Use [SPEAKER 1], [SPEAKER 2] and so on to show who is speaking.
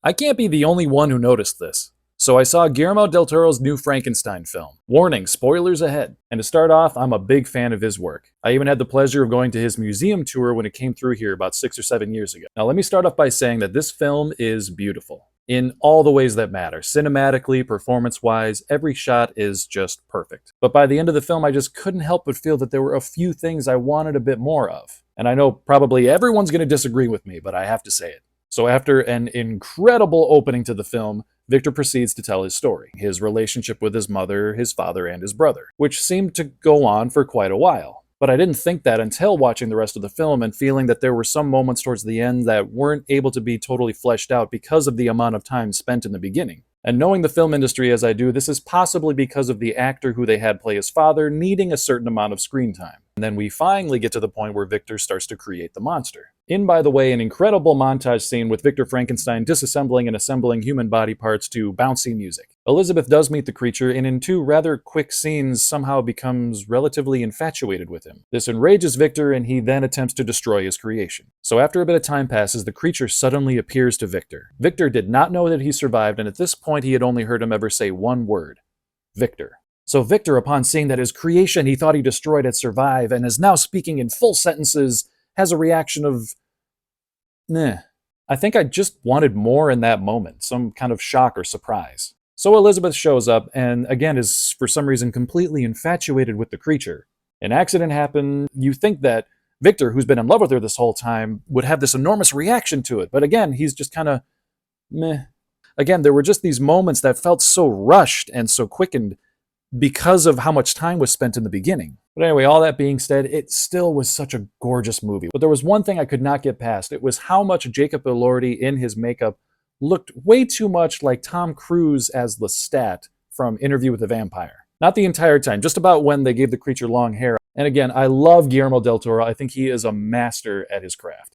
[SPEAKER 1] I can't be the only one who noticed this. So I saw Guillermo del Toro's new Frankenstein film. Warning, spoilers ahead. And to start off, I'm a big fan of his work. I even had the pleasure of going to his museum tour when it came through here about 6 or 7 years ago. Now let me start off by saying that this film is beautiful. In all the ways that matter. Cinematically, performance-wise, every shot is just perfect. But by the end of the film, I just couldn't help but feel that there were a few things I wanted a bit more of. And I know probably everyone's going to disagree with me, but I have to say it. So after an incredible opening to the film, Victor proceeds to tell his story, his relationship with his mother, his father, and his brother, which seemed to go on for quite a while. But I didn't think that until watching the rest of the film and feeling that there were some moments towards the end that weren't able to be totally fleshed out because of the amount of time spent in the beginning. And knowing the film industry as I do, this is possibly because of the actor who they had play his father needing a certain amount of screen time. And then we finally get to the point where Victor starts to create the monster. In, by the way, an incredible montage scene with Victor Frankenstein disassembling and assembling human body parts to bouncy music. Elizabeth does meet the creature and in 2 rather quick scenes somehow becomes relatively infatuated with him. This enrages Victor and he then attempts to destroy his creation. So after a bit of time passes, the creature suddenly appears to Victor. Victor did not know that he survived, and at this point he had only heard him ever say one word: Victor. So Victor, upon seeing that his creation he thought he destroyed had survived and is now speaking in full sentences, has a reaction of, meh. I think I just wanted more in that moment, some kind of shock or surprise. So Elizabeth shows up and again is for some reason completely infatuated with the creature. An accident happened. You think that Victor, who's been in love with her this whole time, would have this enormous reaction to it, but again, he's just kind of meh. Again, there were just these moments that felt so rushed and so quickened because of how much time was spent in the beginning. But anyway, all that being said, it still was such a gorgeous movie. But there was one thing I could not get past. It was how much Jacob Elordi in his makeup looked way too much like Tom Cruise as Lestat from Interview with the Vampire. Not the entire time, just about when they gave the creature long hair. And again, I love Guillermo del Toro. I think he is a master at his craft.